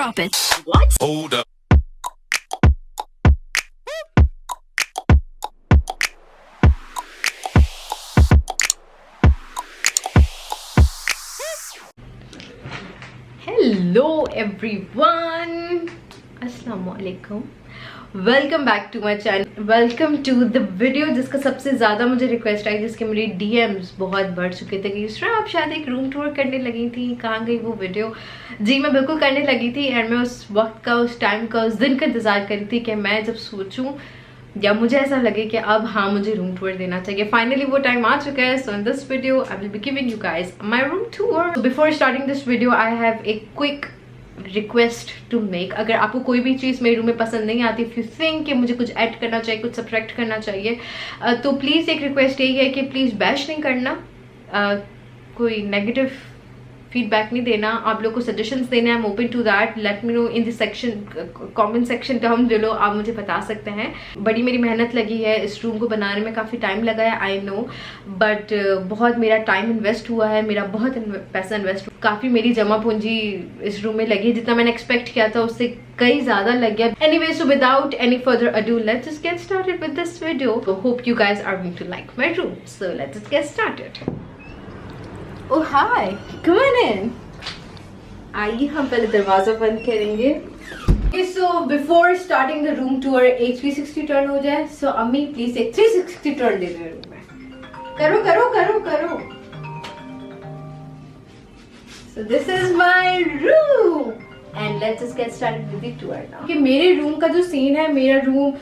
Drop it. What? Hold up. Hello everyone, Assalamualaikum. Welcome back to my channel, welcome to the video जिसका सबसे ज़्यादा मुझे request आई, जिसके मेरे डीएम्स बहुत बढ़ चुके थे कि इसरा आप शायद एक रूम टूर करने लगी थी, कहाँ गई वो वीडियो। जी मैं बिल्कुल करने लगी थी एंड मैं उस वक्त का, उस टाइम का, उस दिन का इंतज़ार करी थी कि मैं जब सोचूं या मुझे ऐसा लगे कि अब हाँ मुझे रूम टूर देना चाहिए। फाइनली वो टाइम आ चुका है। So in this video I will be giving you guys my room tour. Before starting this video I have a quick request to make. अगर आपको कोई भी चीज़ मेरे रूम में पसंद नहीं आती, इफ़ यू थिंक कि मुझे कुछ ऐड करना चाहिए, कुछ सब्ट्रैक्ट करना चाहिए, तो प्लीज़ एक रिक्वेस्ट यही है कि प्लीज़ बैश नहीं करना, कोई नेगेटिव फीडबैक नहीं देना, आप लोग को सजेशंस देना है। I am open to that, let me know in the section, comment section down below, आप मुझे बता सकते हैं। बड़ी मेरी मेहनत लगी है इस रूम को बनाने में, काफ़ी टाइम लगा है आई नो, बट बहुत मेरा टाइम इन्वेस्ट हुआ है, मेरा बहुत पैसा इन्वेस्ट, काफ़ी मेरी जमा पूंजी इस रूम में लगी है। जितना मैंने एक्सपेक्ट किया था उससे कई ज़्यादा लग गया। Anyway, so without any further ado let's just get started with this video. Hope you guys are going to like my room, so let's just get started. Oh hi, come on in. आइए हम पहले दरवाजा बंद करेंगे। So before starting the room tour एक 360 turn हो जाए। So अम्मी प्लीज एक 360 टर्न दे दे रूम में। करो करो करो करो। So this is my room and let's just get started with the tour now. कि मेरे रूम का जो सीन है, मेरा रूम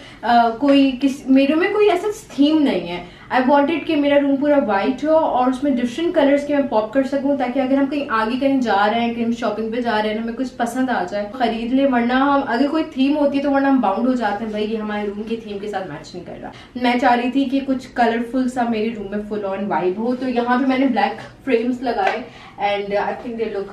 मेरे में कोई ऐसा थीम नहीं है। आई वॉन्टेड कि मेरा रूम पूरा वाइट हो और उसमें डिफरेंट कलर्स के मैं पॉप कर सकूं, ताकि अगर हम कहीं आगे कहीं जा रहे हैं, कहीं शॉपिंग पे जा रहे हैं, हमें कुछ पसंद आ जाए खरीद ले, वरना हम अगर कोई थीम होती है तो वरना हम बाउंड हो जाते हैं, भाई ये हमारे रूम की थीम के साथ मैच नहीं कर रहा। मैं चाह रही थी कि कुछ कलरफुल सा मेरे रूम में फुल ऑन वाइब हो, तो यहाँ पे मैंने ब्लैक फ्रेम्स लगाए and I think they look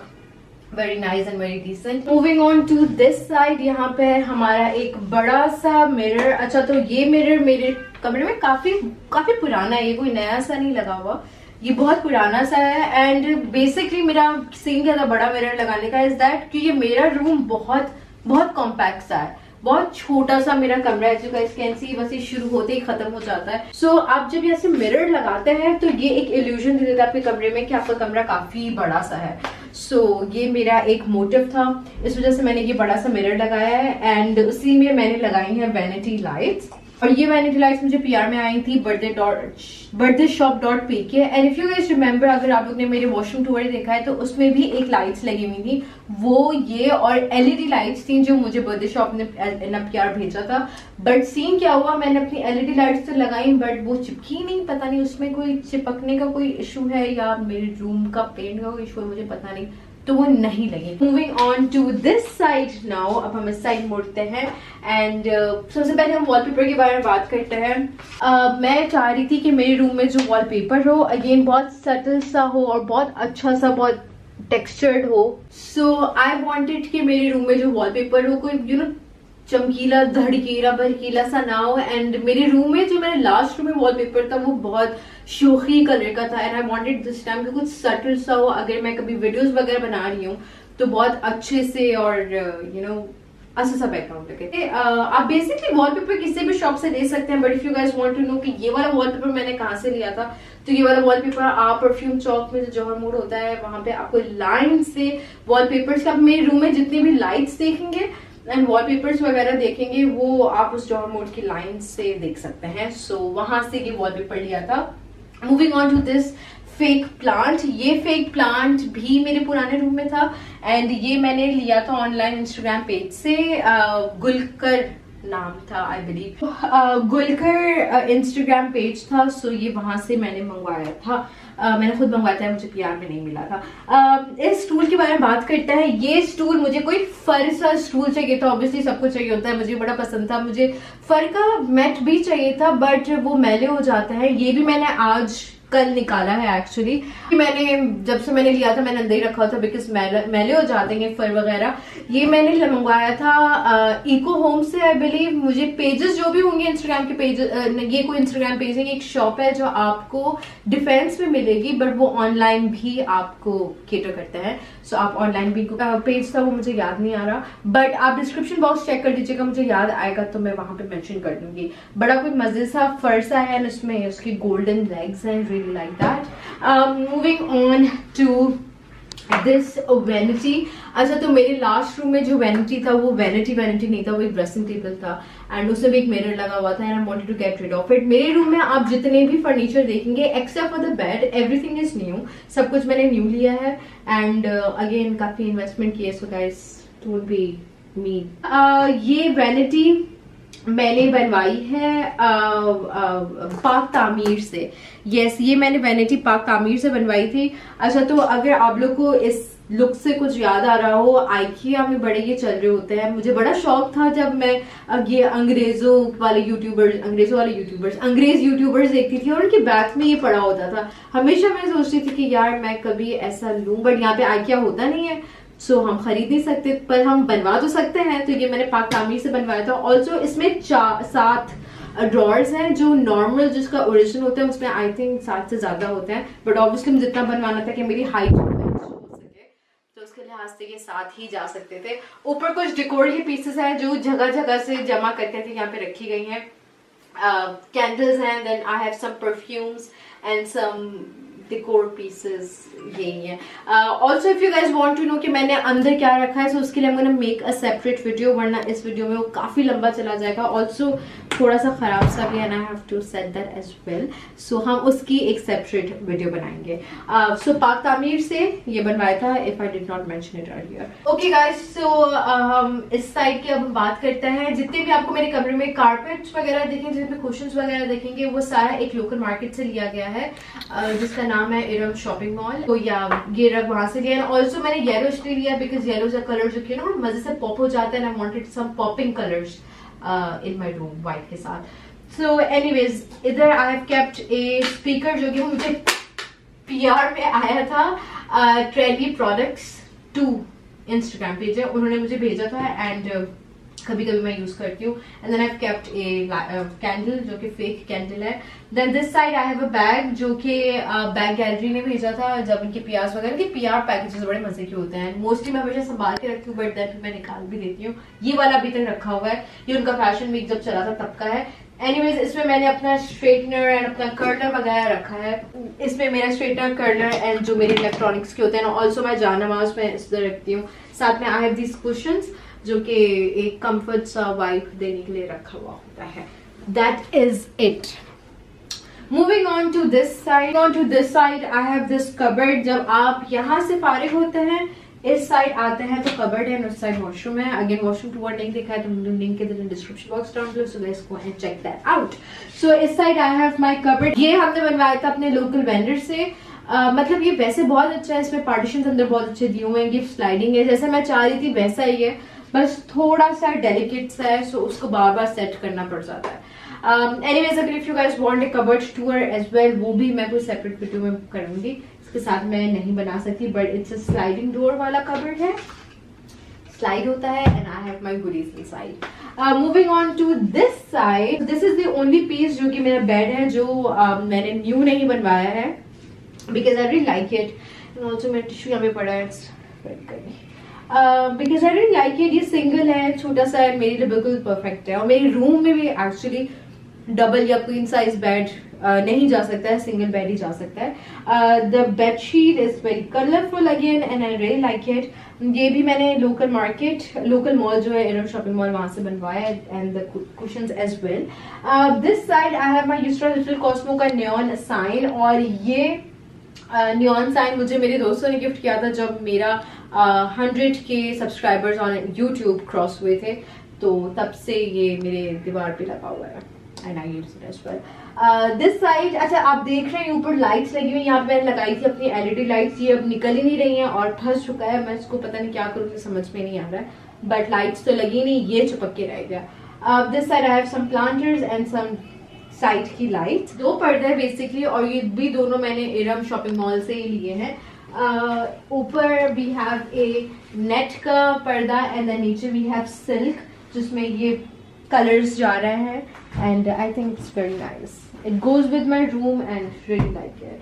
very nice and very decent. Moving on to this side, यहाँ पे हमारा एक बड़ा सा मिरर। अच्छा, तो ये मिरर मेरे कमरे में काफी पुराना है, ये कोई नया सा नहीं लगा हुआ, ये बहुत पुराना सा है। एंड बेसिकली मेरा सीन क्या था बड़ा मिरर लगाने का, इज दैट कि ये मेरा रूम बहुत कॉम्पैक्ट सा है, बहुत छोटा सा मेरा कमरा है, जो गाइस कैन सी, बस ये शुरू होते ही खत्म हो जाता है। सो आप जब ऐसे मिरर लगाते हैं तो ये एक इल्यूजन दे देता है आपके कमरे में कि आपका कमरा काफी बड़ा सा है। सो ये मेरा एक मोटिव था, इस वजह से मैंने ये बड़ा सा मिरर लगाया है एंड उसी में मैंने लगाई है वैनिटी लाइट्स। और ये वैनिटी लाइट्स मुझे पीआर में आई थी birthday-shop.pk। And if you guys remember, अगर आप लोग ने मेरे वॉशरूम टूर देखा है तो उसमें भी एक लाइट्स लगी हुई थी, वो ये और एलईडी लाइट्स थी जो मुझे बर्थडे शॉप ने पीआर भेजा था। बट सीन क्या हुआ, मैंने अपनी एलईडी लाइट्स तो लगाई बट वो चिपकी नहीं, पता नहीं उसमें कोई चिपकने का कोई इशू है या मेरे रूम का पेंट का कोई इशू है, मुझे पता नहीं, तो वो नहीं लगी। Moving on to this side now, अब हम इस साइड मुड़ते हैं एंड सबसे पहले हम वॉलपेपर के बारे में बात करते हैं। मैं चाह रही थी कि मेरे रूम में जो वॉलपेपर हो अगेन बहुत सटल सा हो और बहुत अच्छा सा, बहुत टेक्सचर्ड हो। सो आई वांटेड कि मेरे रूम में जो वॉलपेपर हो कोई यू नो चमकीला, धड़कीला, भड़कीला सा ना हो। एंड मेरे रूम में जो मेरे लास्ट रूम में वॉलपेपर था वो बहुत शोखी कलर का था and I wanted this time कि कुछ सटल सा हो, अगर मैं कभी वीडियोस वगैरह बना रही हूँ तो बहुत अच्छे से और यू नो अच्छा सा बैकग्राउंड लगे। आप बेसिकली वॉलपेपर किसी भी शॉप से ले सकते हैं, but if you guys want to know कि ये वाला वॉलपेपर मैंने कहाँ से लिया था, तो ये वाला वॉलपेपर आप परफ्यूम चौक में जो जौहर मोड़ होता है वहां पे आपको लाइन से वॉलपेपर्स का, मेरे रूम में जितनी भी लाइट्स देखेंगे एंड वॉलपेपर्स वगैरह देखेंगे वो आप उस जौहर मोड़ की लाइन से देख सकते हैं। सो वहां से ये वॉलपेपर लिया था। Moving on to this fake plant, ये फेक प्लांट भी मेरे पुराने रूम में था एंड ये मैंने लिया था ऑनलाइन इंस्टाग्राम पेज से, गुलकर नाम था आई बिलीव, गुलकर इंस्टाग्राम पेज था। सो ये वहां से मैंने मंगवाया था, मैंने खुद मंगवाया था, मुझे पीआर में नहीं मिला था। इस स्टूल के बारे में बात करते हैं। ये स्टूल मुझे कोई फर सा स्टूल चाहिए था, ऑब्वियसली सबको चाहिए होता है, मुझे बड़ा पसंद था, मुझे फर का मैट भी चाहिए था बट वो मैले हो जाते हैं। ये भी मैंने आज कल निकाला है एक्चुअली। मैंने जब से मैंने लिया था मैंने अंदर ही रखा था बिकॉज मैले हो जाते हैं फर वगैरह। ये मैंने मंगवाया था इको होम से आई बिलीव। मुझे पेजेस जो भी होंगे इंस्टाग्राम के पेजेस, ये कोई इंस्टाग्राम पेज है, एक शॉप है जो आपको डिफेंस में मिलेगी बट वो ऑनलाइन भी आपको केटर करते हैं। सो आप ऑनलाइन भी, पेज था वो मुझे याद नहीं आ रहा बट आप डिस्क्रिप्शन बॉक्स चेक कर लीजिएगा, मुझे याद आएगा तो मैं वहां पे मेंशन कर दूंगी। बड़ा कोई मजे सा फरसा है, उसमें उसकी गोल्डन लेग्स हैं, really like that. Moving on to this vanity. अच्छा, तो मेरे लास्ट रूम में जो वैनिटी था वो वैनिटी नहीं था, वो एक ड्रेसिंग टेबल था एंड उसमें भी एक मिरर लगा हुआ था and I wanted to get rid of it. मेरे रूम में आप जितने भी फर्नीचर देखेंगे except for the bed everything is new, सब कुछ मैंने न्यू लिया है एंड अगेन काफी इन्वेस्टमेंट की है। सो गाइस डोंट बी मी। ये वैनिटी मैंने बनवाई है पाक तामीर से। यस, ये मैंने वैनिटी पाक तामीर से बनवाई थी। अच्छा, तो अगर आप लोग को इस लुक से कुछ याद आ रहा हो, आइकिया में बड़े ये चल रहे होते हैं। मुझे बड़ा शौक था जब मैं ये अंग्रेज यूट्यूबर्स देखती थी और उनके बैग में ये पड़ा होता था। हमेशा मैं सोचती थी कि यार मैं कभी ऐसा लूं, बट यहाँ पे आइकिया होता नहीं है सो हम खरीद नहीं सकते, पर हम बनवा तो सकते हैं। तो ये मैंने पाक तामीर से बनवाया था। ऑल्सो इसमें 7 ड्रॉर्स हैं, जो नॉर्मल जिसका ओरिजिनल होता है उसमें आई थिंक 7 से ज्यादा होते हैं, बट ऑब्वियसली मुझे जितना बनवाना था कि मेरी हाइट हो सके तो उसके लिहाज से ये 7 ही जा सकते थे। ऊपर कुछ डेकोर के पीसेस हैं जो जगह जगह से जमा करके यहाँ पे रखी गई हैं। कैंडल्स हैं, then I have some perfumes and some decor pieces, यही है। Also if you guys want to know कि मैंने अंदर क्या रखा है, सो उसके लिए I'm gonna make a separate video, वरना इस वीडियो में वो काफी लंबा चला जाएगा। ऑल्सो थोड़ा सा खराब सा भी है and I have to set that as well, so हम उसकी एक सेपरेट वीडियो बनाएंगे। सो पाक तामीर से ये बनवाया था, if I did not mention it earlier. Okay guys, so हम इस साइड की अब हम बात करते हैं। जितने भी आपको मेरे कमरे में कारपेट्स वगैरह देखेंगे, जिसमें कुशन्स वगैरह देखेंगे, वो सारा एक लोकल मार्केट से लिया गया है जिसका नाम है इरम शॉपिंग मॉल। तो या ये रग वहां से लिया। ऑल्सो मैंने येलो इसलिए लिया बिकॉज येलो का कलर जो कि ना मजे से पॉप हो जाता है and I wanted some popping colours in my room white के साथ। सो एनीवेज, इधर I have kept a speaker जो कि मुझे पीआर में आया था। ट्रेंडी प्रोडक्ट्स 2 इंस्टाग्राम पेज है, उन्होंने मुझे भेजा था एंड कभी कभी मैं यूज करती हूँ। And then I have kept a candle जो कि फेक कैंडल है। Then this side I have a bag जो कि बैग गैलरी ने भेजा था जब उनके पीआर वगैरह के पीआर पैकेजेस बड़े मजे के होते हैं। मोस्टली मैं हमेशा संभाल के रखती हूँ बट देन मैं निकाल भी देती हूँ। ये वाला अभी तक रखा हुआ है, ये उनका फैशन वीक जब चला था तब का है। एनीवेज, इसमें मैंने अपना स्ट्रेटनर एंड अपना कर्लर वगैरह रखा है। इसमें मेरा स्ट्रेटनर, कर्लर एंड जो मेरे इलेक्ट्रॉनिक्स के होते हैं। ऑल्सो मैं जानमाज में इस तरह रखती हूँ। साथ में आई हैव दीज कुशन्स जो कि एक कंफर्ट सा वाइब देने के लिए रखा हुआ होता है। That is it. Moving on to this side, I have this cupboard. जब आप यहाँ से फारिग होते हैं इस साइड आते हैं तो कबर्ड है, उस साइड वॉशरूम है। अगेन वॉशरूम टूर नहीं देखा है तो लिंक के description box down below, so guys go and check that out. So इस side I have my cupboard. ये हमने बनवाया था अपने लोकल वेंडर से। मतलब ये वैसे बहुत अच्छा है, इसमें पार्टीशन अंदर बहुत अच्छे दिए हुए हैं, गिफ्ट स्लाइडिंग है, जैसा मैं चाह रही थी वैसा ही है, बस थोड़ा सा डेलिकेट सा है, सो उसको बार बार सेट करना पड़ जाता है। एनीवेज, अगर if you guys want a cupboard tour as well, वो भी मैं कोई सेपरेट वीडियो में करूंगी। इसके साथ मैं नहीं बना सकती but it's a sliding door वाला कबर्ड है, स्लाइड होता है and I have my goodies inside. Moving on to this side, this is the only piece जो कि मेरा बेड है जो मैंने न्यू नहीं बनवाया है because I really like it. And also मेरा टिश्यू यहाँ पे पड़ा है, because I really like it. ये सिंगल है, छोटा सा है, मेरे लिए बिल्कुल परफेक्ट है। और मेरे रूम में भी एक्चुअली डबल या क्वीन साइज बेड नहीं जा सकता है, सिंगल बेड ही जा सकता है। The bedsheet is very colourful again and I really like it. ये भी मैंने लोकल मॉल जो है इरम शॉपिंग मॉल, वहां से बनवाया है and the cushions as well. This side I have my यूस्ट्रा लिटिल कॉस्मो का नियॉन साइन, और ये नियॉन साइन मुझे मेरे दोस्तों ने गिफ्ट किया था जब मेरा 100 के सब्सक्राइबर्स ऑन यूट्यूब क्रॉस हुए थे, तो तब से ये मेरे दीवार पे लगा हुआ है and I use it as well. This side, अच्छा आप देख रहे हैं ऊपर लाइट्स लगी हुई, यहाँ पे मैंने लगाई थी अपनी एलईडी लाइट्स, ये अब निकल ही नहीं रही हैं और फंस चुका है। मैं इसको पता नहीं क्या करूँ, मुझे समझ में नहीं आ रहा है, बट लाइट्स तो लगी नहीं, ये चिपक के रह गया। This side I have some planters and some side की लाइट, 2 पर्दे हैं बेसिकली, और ये भी दोनों मैंने इरम शॉपिंग मॉल से ही लिए हैं। ऊपर वी हैव ए नेट का पर्दा एंड देन नीचे वी हैव सिल्क जिसमें ये कलर्स जा रहे हैं, and I think it's very nice, it goes with my room and really like it.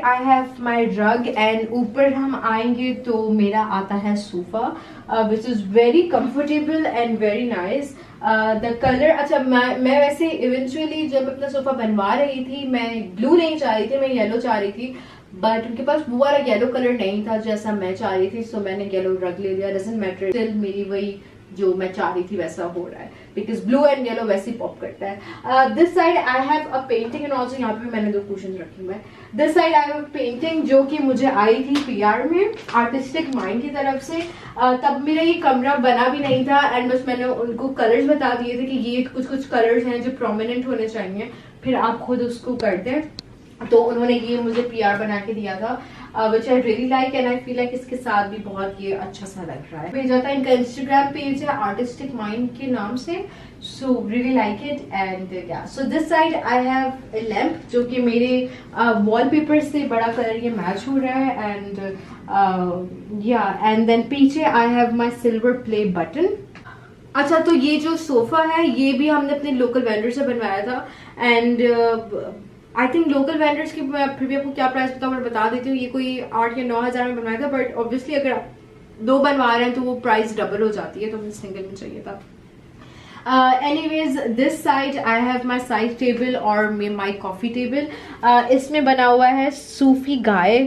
I have my रग, एंड ऊपर हम आएंगे तो मेरा आता है sofa which is very comfortable and very nice. The colour, अच्छा मैं वैसे इवेंचुअली जब अपना सोफा बनवा रही थी मैं ब्लू नहीं चाह रही थी, मैं येलो चाह रही थी, बट उनके पास वो वाला येलो कलर नहीं था जैसा मैं चाह रही थी, सो मैंने येलो रग ले लिया। डजंट मैटर, स्टिल मेरी वही जो मैं चाह रही थी वैसा हो रहा है, बिकॉज ब्लू एंड येलो वैसे ही पॉप करता है। This side I have a painting, and also यहाँ पे मैंने 2 कुशन रखी हुए हैं। This side I have a painting जो कि मुझे आई थी PR में आर्टिस्टिक माइंड की तरफ से। तब मेरा ये कमरा बना भी नहीं था, एंड बस मैंने उनको कलर्स बता दिए थे कि ये कुछ कलर्स हैं जो प्रोमिनेंट होने चाहिए, फिर आप खुद उसको करते हैं, तो उन्होंने ये मुझे PR बना के दिया था, which I really like, and I feel like इसके साथ भी बहुत ये अच्छा सा लग रहा है। भेजा था, इनका इंस्टाग्राम पेज है आर्टिस्टिक माइंड के नाम से, so really like it. And yeah so this side I have a lamp जो कि मेरे वॉलपेपर से बड़ा कलर ये मैच हो रहा है, एंड एंड देन पीछे I have my silver play button. अच्छा, तो ये जो सोफा है ये भी हमने अपने लोकल वेंडर से बनवाया था, and I think local vendors की फिर भी आपको क्या प्राइस बताऊँ मैं बता देती हूँ। ये कोई 8 या 9 हज़ार में बनवाया था, बट ऑब्वियसली अगर आप 2 बनवा रहे हैं तो वो प्राइस डबल हो जाती है, तो मुझे सिंगल में चाहिए था। Anyways this side I have my side table और माई कॉफी टेबल। इसमें बना हुआ है सूफी गाय,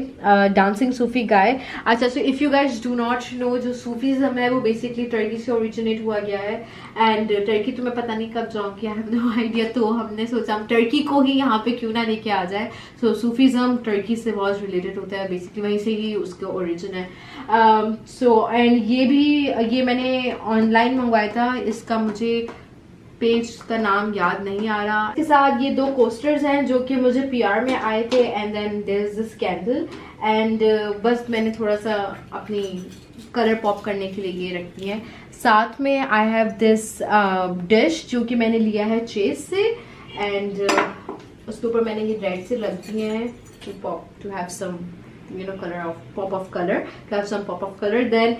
डांसिंग सूफी गाय। अच्छा, so if you guys do not know, जो सूफीज़म है वो बेसिकली टर्की से ओरिजिनेट हुआ गया है, एंड टर्की तो मैं पता नहीं कब जाऊँगी, आई हैव नो आइडिया, तो हमने सोचा हम टर्की को ही यहाँ पे क्यों ना लेके आ जाए। सो सूफीज़म टर्की से बहुत रिलेटेड होता है, बेसिकली वहीं से ही उसका ओरिजिन है। सो एंड ये मैंने ऑनलाइन मंगवाया था, इसका मुझे पेज का नाम याद नहीं आ रहा। इसके साथ ये 2 कोस्टर्स हैं जो कि मुझे PR में आए थे, and then there is this candle, and बस मैंने थोड़ा सा अपनी कलर पॉप करने के लिए ये रखती है। साथ में आई हैव दिस डिश जो कि मैंने लिया है चेस से, एंड उसके ऊपर मैंने ये रेड से लग दिए हैं to have some pop of color, to have some pop of color. Then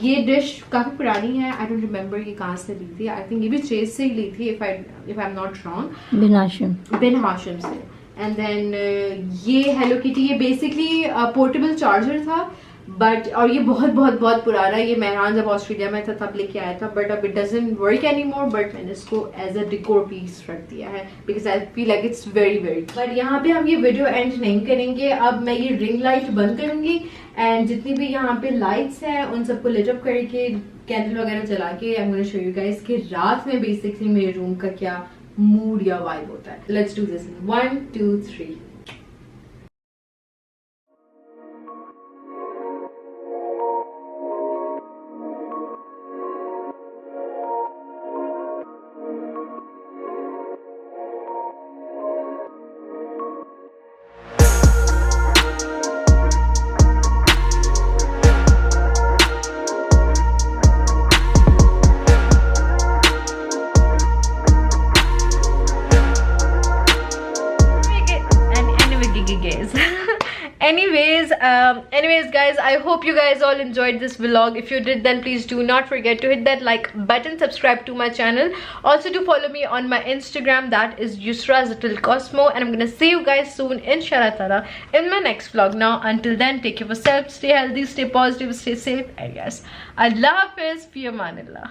ये डिश काफी पुरानी है, I don't remember ये कहाँ से ली थी, I think ये भी चेस से ही ली थी if I'm not wrong, बिन हाशिम से। एंड देन ये हेलो किटी, ये बेसिकली पोर्टेबल चार्जर था, बट और ये बहुत बहुत बहुत पुराना, ये मेहरान जब ऑस्ट्रेलिया में था तब लेके आया था, बट अब it doesn't work any more, but मैंने इसको एज अ डेकोर पीस रख दिया है because I feel like it's very very. But यहाँ पे हम ये वीडियो एंड नहीं करेंगे, अब मैं ये रिंग लाइट बंद करूंगी, एंड जितनी भी यहाँ पे लाइट्स हैं उन सबको लिट अप करके कैंडल वगैरह जला के I am gonna show you guys कि रात में बेसिकली मेरे रूम का क्या मूड या वाइब होता है। Let's do this, 1 2 3। Anyways guys, I hope you guys all enjoyed this vlog. If you did, then please do not forget to hit that like button, subscribe to my channel, also to follow me on my Instagram, that is YusraZatilCosmo, and I'm gonna see you guys soon inshallah ta'ala in my next vlog. Now until then, take care of yourself, stay healthy, stay positive, stay safe, and yes, Allah Hafiz, fi amanillah.